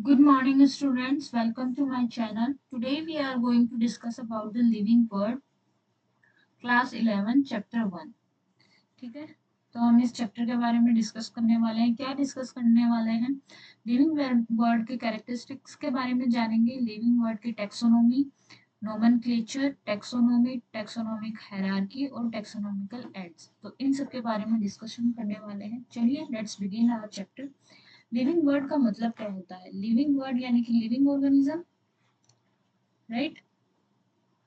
Good morning, students. Welcome to my channel. Today we are going to discuss about the living word, class 11, chapter 1. ठीक है, तो हम इस chapter के बारे में डिस्कस करने वाले हैं। क्या डिस्कस करने वाले हैं? लिविंग वर्ड के कैरेक्टरिस्टिक्स के बारे में जानेंगे, लिविंग वर्ड की taxonomy, nomenclature, taxonomy, taxonomic hierarchy और टेक्सोनोमिकल एड्स। तो इन सब के बारे में डिस्कशन करने वाले हैं। चलिए let's begin our chapter. Living word का मतलब क्या होता है? लिविंग वर्ड यानी कि living organism, right?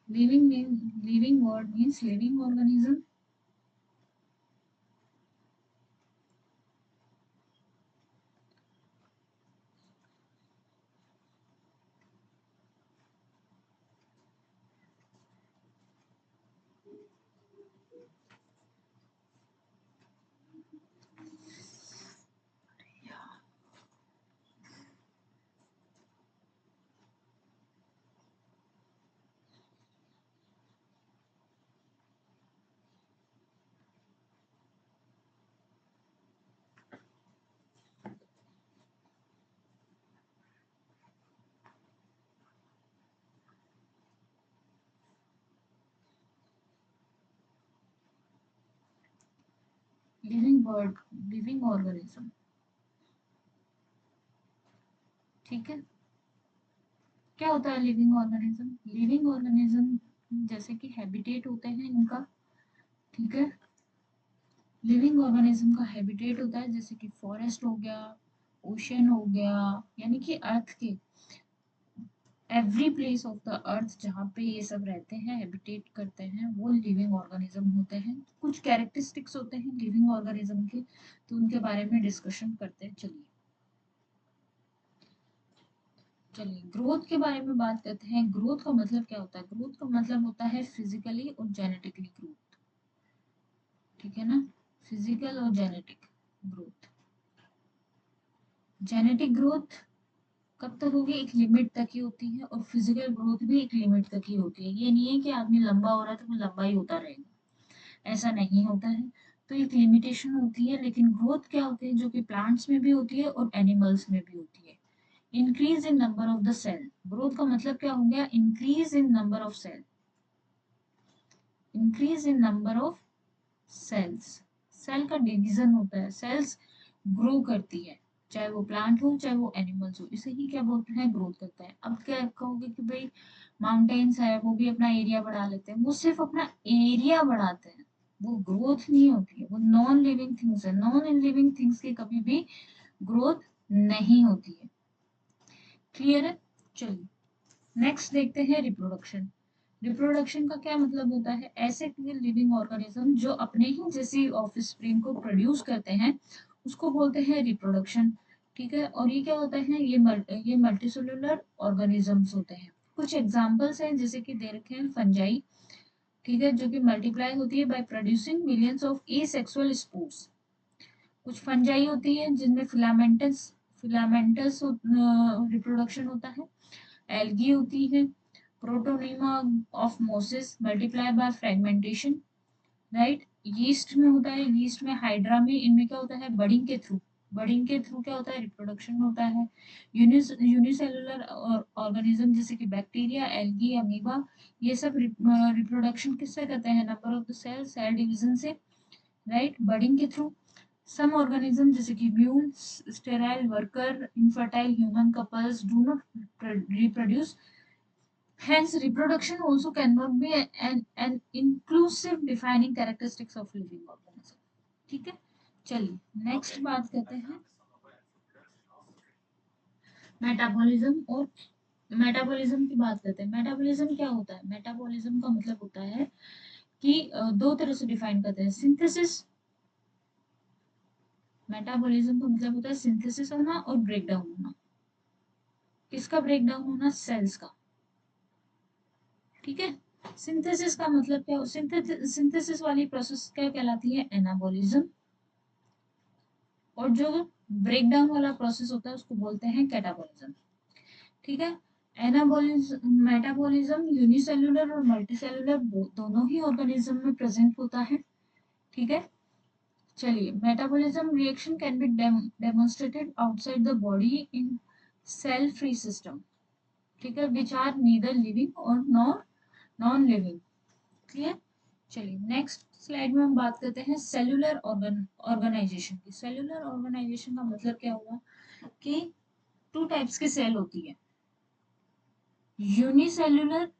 Living word means living organism. Living word, living organism, ठीक है। क्या होता है लिविंग ऑर्गेनिज्म? लिविंग ऑर्गेनिज्म जैसे कि हैबिटेट होते हैं इनका, ठीक है। लिविंग ऑर्गेनिज्म का हैबिटेट होता है जैसे कि फॉरेस्ट हो गया, ओशन हो गया, यानी कि अर्थ के every place of the earth जहाँ पे ये सब रहते हैं, हैबिटेट करते हैं, वो लिविंग ऑर्गेनिज्म होते हैं। कुछ कैरेक्टरिस्टिक्स होते हैं लिविंग ऑर्गेनिज्म के, तो उनके बारे में डिस्कशन करते हैं। चलिए ग्रोथ के बारे में बात करते हैं। ग्रोथ का मतलब क्या होता है? ग्रोथ का मतलब होता है फिजिकली और जेनेटिकली ग्रोथ, ठीक है ना। फिजिकल और जेनेटिक ग्रोथ। जेनेटिक ग्रोथ कब तक होगी? एक लिमिट तक ही होती है, और फिजिकल ग्रोथ भी एक लिमिट तक ही होती है। ये नहीं है कि आदमी लंबा हो रहा है तो वो लंबा ही होता रहेगा, ऐसा नहीं होता है। तो एक लिमिटेशन होती है। लेकिन ग्रोथ क्या होती है? जो कि प्लांट्स में भी होती है और एनिमल्स में भी होती है। Increase in number of the cell. Growth का मतलब क्या हो गया? Increase in number of cell, increase in number of cells. Cell का डिवीजन होता है, सेल्स ग्रो करती है, चाहे वो प्लांट हो चाहे वो एनिमल्स हो, इसे ही क्या बोलते हैं? ग्रोथ करता है। अब क्या कहोगे कि भाई माउंटेन्स है वो भी अपना एरिया बढ़ा लेते हैं, वो सिर्फ अपना एरिया बढ़ाते हैं, वो ग्रोथ नहीं होती है। वो नॉन लिविंग थिंग्स है, नॉन लिविंग थिंग्स की कभी भी ग्रोथ नहीं होती है। क्लियर है? चलिए नेक्स्ट देखते हैं रिप्रोडक्शन। रिप्रोडक्शन का क्या मतलब होता है? ऐसे लिविंग ऑर्गेनिज्म जो अपने ही जैसी ऑफस्प्रिंग को प्रोड्यूस करते हैं, उसको बोलते हैं रिप्रोडक्शन, ठीक है। और ये क्या होता है? ये मल्टीसेलुलर ऑर्गेनिजम्स होते हैं। कुछ एग्जांपल्स हैं जैसे कि दे रखे हैं फंजाई, ठीक है, जो कि मल्टीप्लाई होती है by producing millions of asexual spores. कुछ फंजाई होती है जिनमें फिलामेंटस फिलामेंटस रिप्रोडक्शन होता है। एल्गी होती है, protonema of mosses multiply by fragmentation, right. Yeast में होता है, यीस्ट में हाइड्रा में, इनमें क्या होता है? बडिंग के थ्रू, बडिंग के थ्रू क्या होता है? रिप्रोडक्शन होता है। यूनिसेलुलर ऑर्गेनिज्म जैसे कि बैक्टीरिया, एल्गी, अमीबा, ये सब रिप्रोडक्शन किससे करते हैं? Number of the cell, cell division से, राइट, बडिंग के थ्रू। सम ऑर्गेनिज्म जैसे कि mule, sterile worker, infertile human couples do not reproduce. Hence, reproduction also cannot be an inclusive defining characteristics of living organism. ठीक है, चलिए next बात करते हैं मेटाबॉलिज्म। और मेटाबॉलिज्म की बात करते हैं। मेटाबॉलिज्म क्या होता है? मेटाबॉलिज्म का मतलब होता है कि दो तरह से डिफाइन करते हैं। सिंथेसिस, मेटाबॉलिज्म का मतलब होता है सिंथेसिस होना और ब्रेक डाउन होना। किसका ब्रेक डाउन होना? सेल्स का, ठीक है। सिंथेसिस का मतलब क्या? सिंथेसिस वाली प्रोसेस क्या कहलाती है? एनाबॉलिज्म। और जो ब्रेक डाउन वाला प्रोसेस होता है उसको बोलते हैं कैटाबॉलिज्म, ठीक है। एनाबॉलिज्म, मेटाबॉलिज्म यूनिसेलुलर और मल्टीसेलुलर दोनों ही ऑर्गेनिज्म में प्रेजेंट होता है, ठीक है। चलिए metabolism reaction can be demonstrated outside the body in cell free system, ठीक है, विच आर नीदर लिविंग और नॉन लिविंग। क्लियर। चलिए नेक्स्ट स्लाइड में हम बात करते हैं सेलुलर ऑर्गेनाइजेशन की। सेलुलर ऑर्गेनाइजेशन का मतलब क्या हुआ कि टू टाइप्स की सेल होती है, यूनिसेलुलर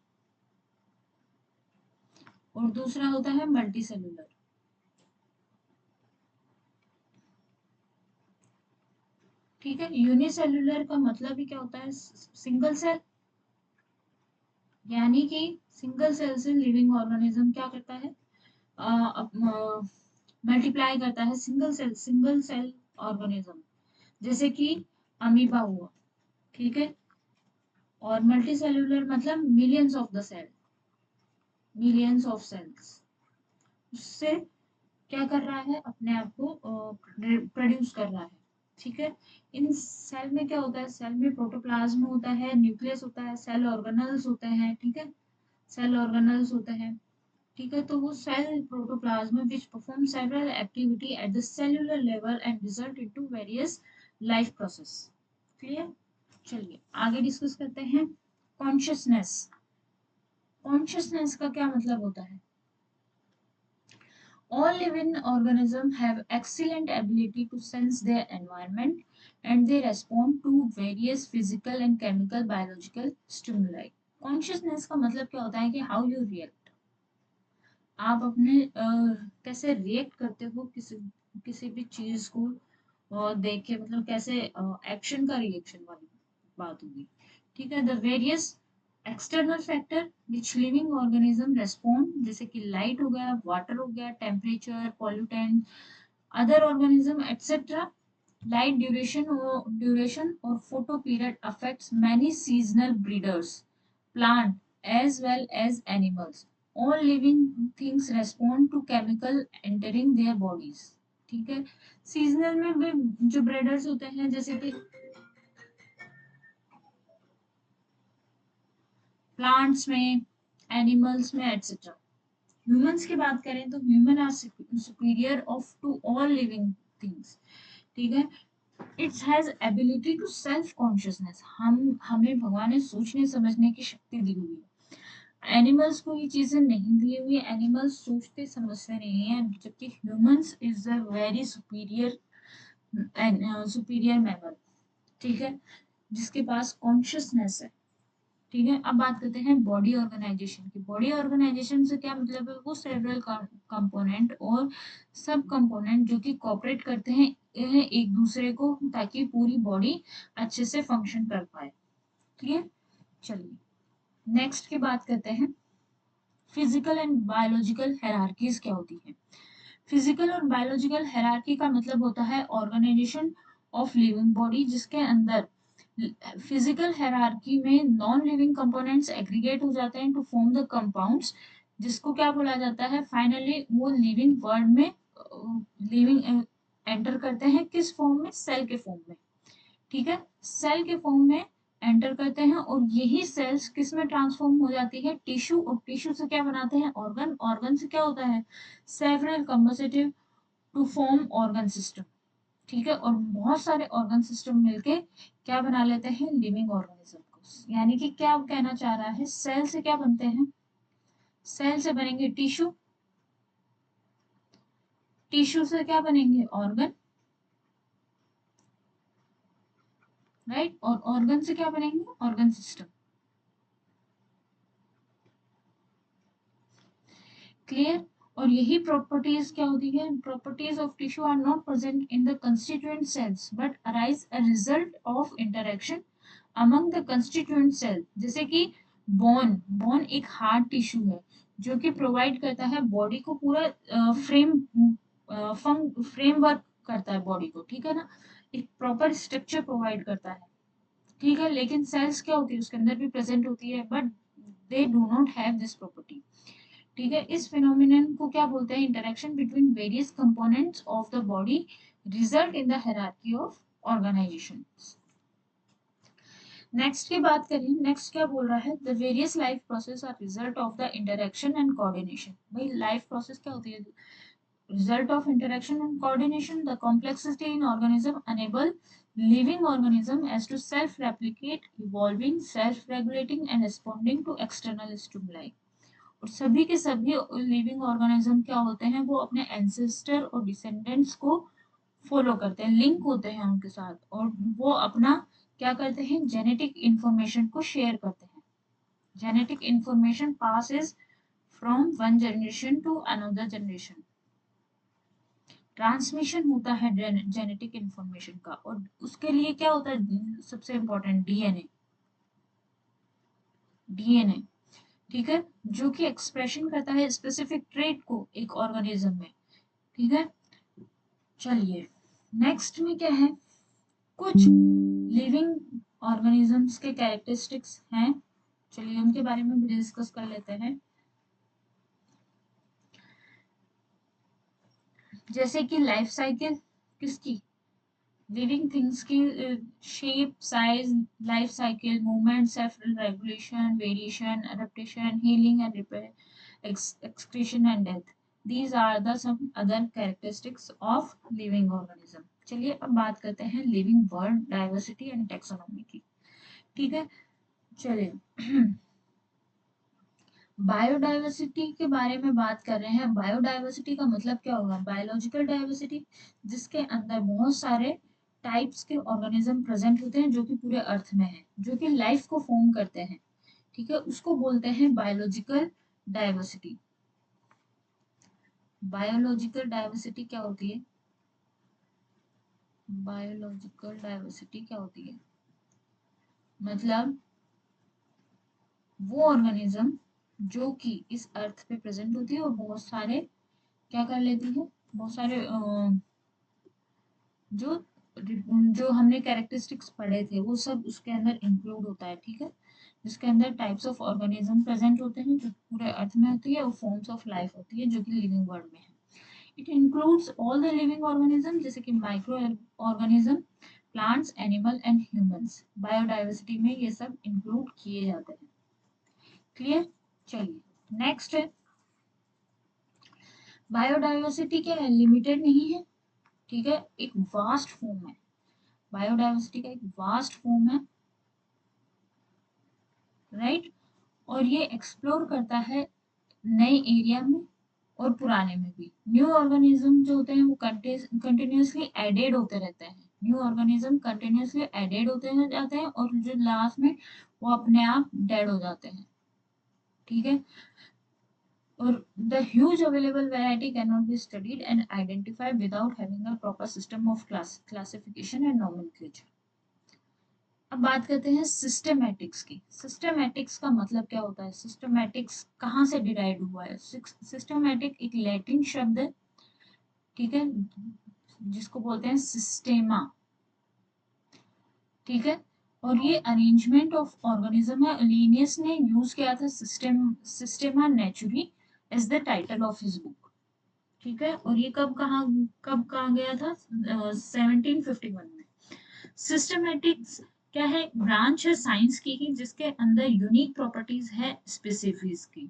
और दूसरा होता है मल्टी सेलुलर। ठीक है, यूनिसेलुलर का मतलब ही क्या होता है, सिंगल सेल, यानी कि सिंगल सेल से लिविंग ऑर्गेनिज्म क्या करता है, मल्टीप्लाई करता है, सिंगल सेल ऑर्गेनिज्म, जैसे कि अमीबा हुआ। ठीक है, और मल्टी सेलुलर मतलब millions of the cell, millions of cells, उससे क्या कर रहा है, अपने आप को प्रोड्यूस कर रहा है। ठीक है, इन सेल में क्या होता है, सेल में प्रोटोप्लाज्म होता है, न्यूक्लियस होता है, सेल ऑर्गेनल्स होते हैं। ठीक है, सेल ऑर्गेनल्स होते हैं। ठीक है, तो वो cell protoplasm which perform several activity at the cellular level and result into various life process. Clear. चलिए आगे डिस्कस करते हैं कॉन्शियसनेस। कॉन्शियसनेस का क्या मतलब होता है, all living organisms have excellent ability to sense their environment and they respond to various physical and chemical biological stimuli। Consciousness का मतलब क्या होता है कि हाउ यू रिएक्ट, आप अपने कैसे रिएक्ट करते हो किसी किसी भी चीज को देख के, मतलब कैसे एक्शन का रिएक्शन वाली बात होगी। ठीक है, the various external factor which living organism respond, जैसे कि लाइट हो गया, वाटर हो गया, temperature, pollutant, other organism etcetera, light duration और photo period affects many seasonal breeders, plant as well as animals। All living things respond to chemical entering their bodies। ठीक है, seasonal में भी जो ब्रीडर्स होते हैं, जैसे कि प्लांट्स में, एनिमल्स में एक्सेट्रा। ह्यूमंस की बात करें तो human are superior of to all living things. ठीक है, it's has ability to self consciousness, हम हमें भगवान ने सोचने समझने की शक्ति दी हुई है। एनिमल्स को ये चीजें नहीं दी हुई, एनिमल्स सोचते समझते नहीं है, जबकि humans is a very superior superior mammal. ठीक है, जिसके पास कॉन्शियसनेस है। ठीक है, अब बात करते हैं बॉडी ऑर्गेनाइजेशन की। बॉडी ऑर्गेनाइजेशन से क्या मतलब है, वो सेवरल कंपोनेंट और सब कंपोनेंट जो कि कोऑपरेट करते हैं एक दूसरे को, ताकि पूरी बॉडी अच्छे से फंक्शन कर पाए। क्लियर। चलिए नेक्स्ट की बात करते हैं फिजिकल एंड बायोलॉजिकल हायरार्कीज क्या होती है। फिजिकल और बायोलॉजिकल हायरार्की का मतलब होता है ऑर्गेनाइजेशन ऑफ लिविंग बॉडी, जिसके अंदर फिजिकल हायरार्की में नॉन लिविंग कंपोनेंट्स एग्रीगेट हो जाते हैं टू फॉर्म द कंपाउंड्स, जिसको क्या बोला जाता है, फाइनली वो लिविंग वर्ल्ड में लिविंग एंटर करते हैं, किस फॉर्म में, सेल के फॉर्म में। ठीक है, सेल के फॉर्म में एंटर करते हैं और यही सेल्स किस में ट्रांसफॉर्म हो जाती है, टिश्यू, और टिश्यू से क्या बनाते हैं, ऑर्गन, ऑर्गन से क्या होता है, several compositive to form organ system. ठीक है, और बहुत सारे ऑर्गन सिस्टम मिलके क्या बना लेते हैं, लिविंग ऑर्गेनिज्म को। यानी कि क्या कहना चाह रहा है, सेल से क्या बनते हैं, सेल से बनेंगे टिश्यू, टिश्यू से क्या बनेंगे, ऑर्गन, राइट, और ऑर्गन से क्या बनेंगे, ऑर्गन सिस्टम। क्लियर। और यही प्रॉपर्टीज क्या होती है, properties of tissue are not present in the constituent cells but arise a result of interaction among the constituent cell. जैसे कि बोन, बोन एक हार्ड टिश्यू है जो कि प्रोवाइड करता है बॉडी को पूरा फ्रेमवर्क करता है बॉडी को। ठीक है ना, एक प्रॉपर स्ट्रक्चर प्रोवाइड करता है। ठीक है, लेकिन सेल्स क्या होती है, उसके अंदर भी प्रेजेंट होती है, but they do not have this property. ठीक है, इस फिनोमिनन को क्या बोलते हैं, interaction between various components of the body result in the hierarchy of organisation. Next की बात करें, नेक्स्ट क्या बोल रहा है, the various life process are result of the interaction and coordination. भाई लाइफ प्रोसेस क्या होती है, result of interaction and coordination, the complexity in organism enable living organism as to self-replicate, evolving, self-regulating and responding to external stimuli. और सभी के सभी living organism क्या होते हैं, वो अपने एंसेस्टर और डिसेंडेंट्स को फॉलो करते हैं, लिंक होते हैं उनके साथ, और वो अपना क्या करते हैं, जेनेटिक इंफॉर्मेशन को शेयर करते हैं. Genetic information passes from one generation to another generation. Transmission होता है जेनेटिक इंफॉर्मेशन का, और उसके लिए क्या होता है, सबसे इम्पोर्टेंट डीएनए. डीएनए, ठीक है, जो कि एक्सप्रेशन करता है स्पेसिफिक ट्रेट को एक ऑर्गेनिज्म में. ठीक है, चलिए नेक्स्ट में क्या है, कुछ लिविंग ऑर्गेनिजम्स के कैरेक्टरिस्टिक्स हैं, चलिए उनके बारे में भी डिस्कस कर लेते हैं. जैसे कि लाइफ साइकिल किसकी, लिविंग थिंग्स की, shape, size, life cycle, movement, self regulation, variation, adaptation, healing and repair, excretion and death. These are the some other characteristics of living organism. चलिए अब बात करते हैं living world diversity and taxonomy की. ठीक है, चलिए बायोडाइवर्सिटी के बारे में बात कर रहे हैं. बायोडाइवर्सिटी का मतलब क्या होगा, बायोलॉजिकल डाइवर्सिटी, जिसके अंदर बहुत सारे टाइप्स के ऑर्गेनिज्म प्रेजेंट होते हैं जो कि पूरे अर्थ में है, जो कि लाइफ को फॉर्म करते हैं. ठीक है, उसको बोलते हैं बायोलॉजिकल डाइवर्सिटी. बायोलॉजिकल डाइवर्सिटी क्या होती है, बायोलॉजिकल डाइवर्सिटी क्या होती है, मतलब वो ऑर्गेनिज्म जो कि इस अर्थ पे प्रेजेंट होती है और बहुत सारे क्या कर लेती है, बहुत सारे जो जो हमने कैरेक्टरिस्टिक्स पढ़े थे वो सब उसके अंदर इंक्लूड होता है. ठीक है, जिसके अंदर टाइप्स ऑफ ऑर्गेनिज्म प्रेजेंट होते हैं जो पूरे अर्थ में होती है, और फॉर्म्स ऑफ लाइफ होती है जो कि लिविंग वर्ल्ड में है. It includes all the living organism, जैसे कि micro organism, plants, animal and humans. Biodiversity में ये सब इंक्लूड किए जाते हैं. क्लियर, चलिए नेक्स्ट है, बायोडाइवर्सिटी क्या है, लिमिटेड नहीं है. ठीक है, एक वास्ट फॉर्म है, बायोडाइवर्सिटी का एक वास्ट फॉर्म है, राइट. और ये एक्सप्लोर करता है नए एरिया में और पुराने में भी. न्यू ऑर्गेनिज्म जो होते हैं वो कंटिन्यूसली एडेड होते रहते हैं, न्यू ऑर्गेनिज्म कंटिन्यूसली एडेड होते जाते हैं, और जो लास्ट में वो अपने आप डेड हो जाते हैं. ठीक है, or the huge available variety cannot be studied and identified without having a proper system of classification and nomenclature. अब बात करते हैं सिस्टेमैटिक्स की. सिस्टेमैटिक्स का मतलब क्या होता है, सिस्टेमैटिक्स कहाँ से डिराइव हुआ है. सिस्टेमैटिक एक लैटिन शब्द है, ठीक है, जिसको बोलते हैं सिस्टेमा. ठीक है, और ये अरेंजमेंट ऑफ ऑर्गेनिज्म है. लीनियस ने यूज किया था Systema Naturae as the title of his book. ठीक है, और ये कब कहा गया था, 1751 में. सिस्टमैटिक्स क्या है, ब्रांच है साइंस की ही जिसके अंदर यूनिक प्रॉपर्टीज है स्पीसीज की.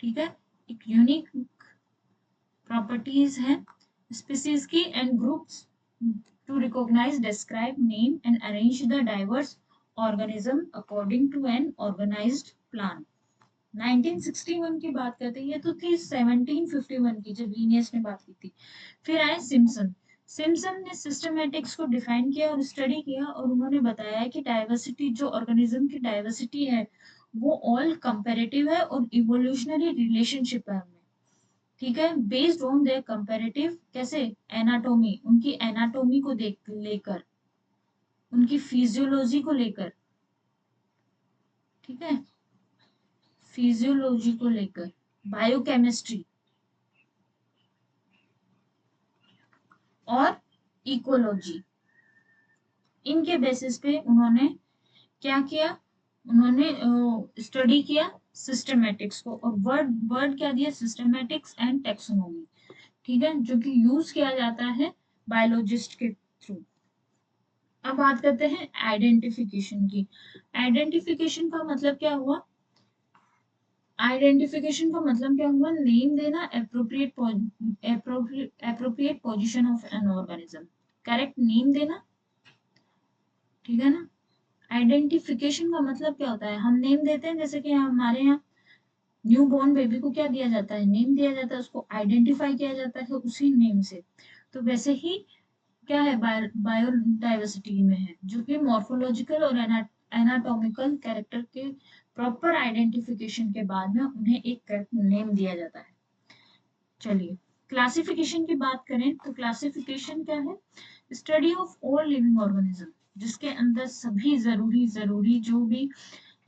ठीक है, एक यूनिक प्रॉपर्टीज है स्पीसीज की, and groups to recognise, describe, name and arrange the diverse organism according to an organised plan. 1961 की बात करते हैं, ये तो थी 1751 की जब लीनियस ने बात की थी. फिर आए सिम्पसन. सिम्पसन ने सिस्टमैटिक्स को डिफाइन किया और स्टडी किया, और उन्होंने बताया कि डाइवर्सिटी, जो ऑर्गेनिज्म की डाइवर्सिटी है वो ऑल कंपैरेटिव है और इवोल्यूशनरी रिलेशनशिप है उनमें. ठीक है, बेस्ड ऑन देयर कंपैरेटिव, कैसे, एनाटॉमी, उनकी एनाटॉमी को देख लेकर, उनकी फिजियोलॉजी को लेकर. ठीक है, फिजियोलॉजी को लेकर, बायोकेमिस्ट्री और इकोलॉजी, इनके बेसिस पे उन्होंने क्या किया, उन्होंने स्टडी किया सिस्टमैटिक्स को, और वर्ड क्या दिया, सिस्टमैटिक्स एंड टेक्सोनॉमी. ठीक है, जो कि यूज किया जाता है बायोलॉजिस्ट के थ्रू. अब बात करते हैं आइडेंटिफिकेशन की. आइडेंटिफिकेशन का मतलब क्या हुआ, आइडेंटिफिकेशन का मतलब क्या हुआ, नेम देना, appropriate position of an organism. Correct name देना, ठीक है ना। आइडेंटिफिकेशन का मतलब क्या होता है, हम नेम देते हैं, जैसे कि हमारे यहाँ न्यू बॉर्न बेबी को क्या दिया जाता है, नेम दिया जाता है, उसको आइडेंटिफाई किया जाता है उसी नेम से। तो वैसे ही क्या है, बायोडाइवर्सिटी में है, जो कि मॉर्फोलॉजिकल और एनाटॉमिकल कैरेक्टर के प्रॉपर आइडेंटिफिकेशन के बाद में उन्हें एक करेक्ट नेम दिया जाता है। चलिए क्लासिफिकेशन की बात करें तो क्लासिफिकेशन क्या है, study of all living organism, जिसके अंदर सभी जरूरी जरूरी जो भी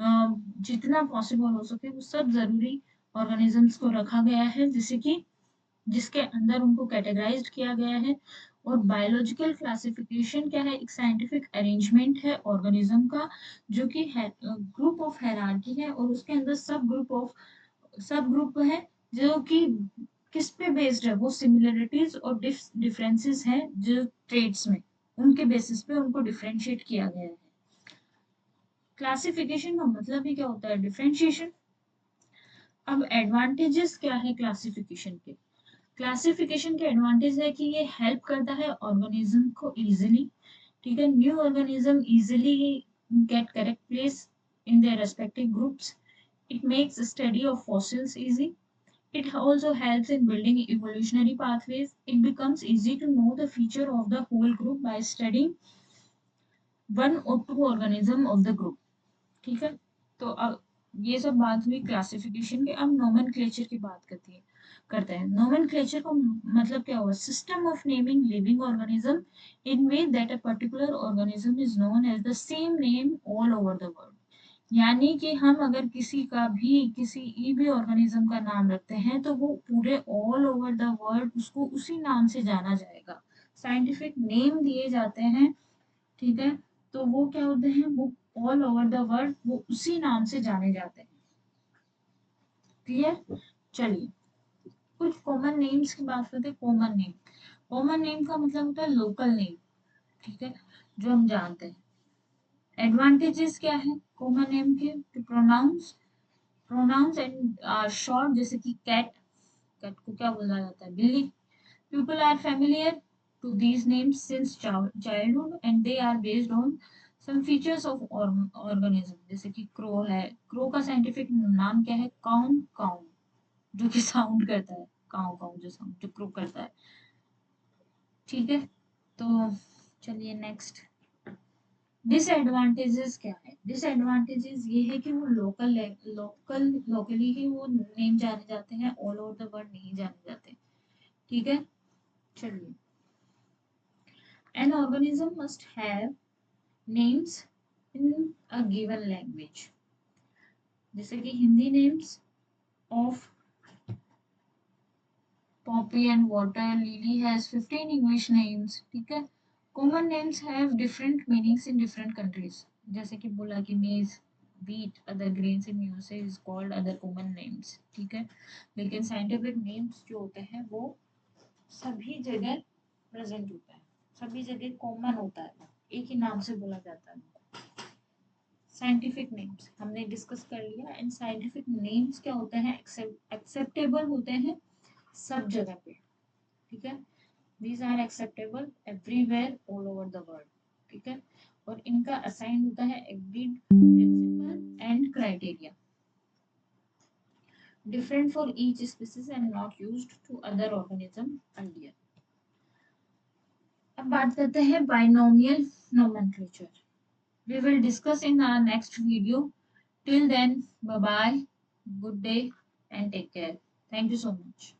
जितना पॉसिबल हो सके वो सब जरूरी ऑर्गेनिजम्स को रखा गया है, जैसे कि जिसके अंदर उनको कैटेगराइज्ड किया गया है। और बायोलॉजिकल क्लासिफिकेशन क्या है, एक साइंटिफिक अरेंजमेंट है ऑर्गेनिज्म का, जो कि ग्रुप ऑफ हायरार्की है, और उसके अंदर सब ग्रुप है जो कि किस पे बेस्ड है, वो सिमिलरिटीज और डिफरेंसेस हैं जो ट्रेड्स में, उनके बेसिस पे उनको डिफरेंशिएट किया गया है। क्लासिफिकेशन का मतलब ही क्या होता है, डिफरेंशिएशन। अब एडवांटेजेस क्या है क्लासिफिकेशन के, क्लासिफिकेशन के एडवांटेज है कि ये हेल्प करता है ऑर्गेनिज्म को इजीली, ठीक है, new organism easily get correct place in their respective groups, it makes study of fossils easy, it also helps in building evolutionary pathways, it becomes easy to know the feature of the whole group by studying one or two organism of the group, ठीक है। तो अब ये सब बात हुई classification के, अब नोमेनक्लेचर की बात करते हैं। नोमेनक्लेचर का मतलब क्या हुआ, system of naming living organism in way that a particular organism is known as the same name all over the world. यानी कि हम अगर किसी भी ऑर्गेनिज्म का नाम रखते हैं तो वो पूरे ऑल ओवर द वर्ल्ड उसको उसी नाम से जाना जाएगा, साइंटिफिक नेम दिए जाते हैं, ठीक है। तो वो क्या होते हैं, वो ऑल ओवर द वर्ल्ड वो उसी नाम से जाने जाते हैं, क्लियर। चलिए कुछ कॉमन नेम्स की बात करते हैं। कॉमन नेम का मतलब होता है लोकल नेम, ठीक है, जो हम जानते हैं। एडवांटेजेस क्या है कॉमन नेम के, प्रोनाउंस एंड आर शॉर्ट, जैसे कि कैट को क्या बोला जाता है, बिल्ली। People are familiar to these names since childhood and they are based on some features of organism, जैसे कि क्रो है, क्रो का साइंटिफिक नाम क्या है, काउन काउन, जो कि साउंड करता है, काउ काउ जो साउंड जो क्रो करता है, ठीक है। तो चलिए नेक्स्ट, डिसएडवांटेजेस क्या है, डिसएडवांटेजेस ये है कि वो लोकली ही वो नेम जाने जाते हैं, ऑल ओवर द वर्ल्ड नहीं जाने जाते, ठीक है। चलिए an organism must have names in a given language, जैसे कि Hindi names of poppy and water, lily has 15 English names, ठीक है। common names have different meanings in different countries, जैसे कि बोला कि maize, wheat, other grains in USA is called other common names, ठीक है। लेकिन scientific names जो होते हैं वो सभी जगह प्रेजेंट होता है, सभी जगह कॉमन होता है, एक ही नाम से बोला जाता है। साइंटिफिक नेम्स हमने डिस्कस कर लिया, एंड साइंटिफिक नेम्स क्या होते हैं, एक्सेप्टेबल होते हैं सब जगह पे, ठीक है। These are acceptable everywhere all over the world, ठीक है। और इनका असाइन होता है agreed principle and criteria, different for each species and not used to other organism earlier। अब बात करते हैं binomial nomenclature, we will discuss in our next video, till then bye bye, good day and take care, thank you so much।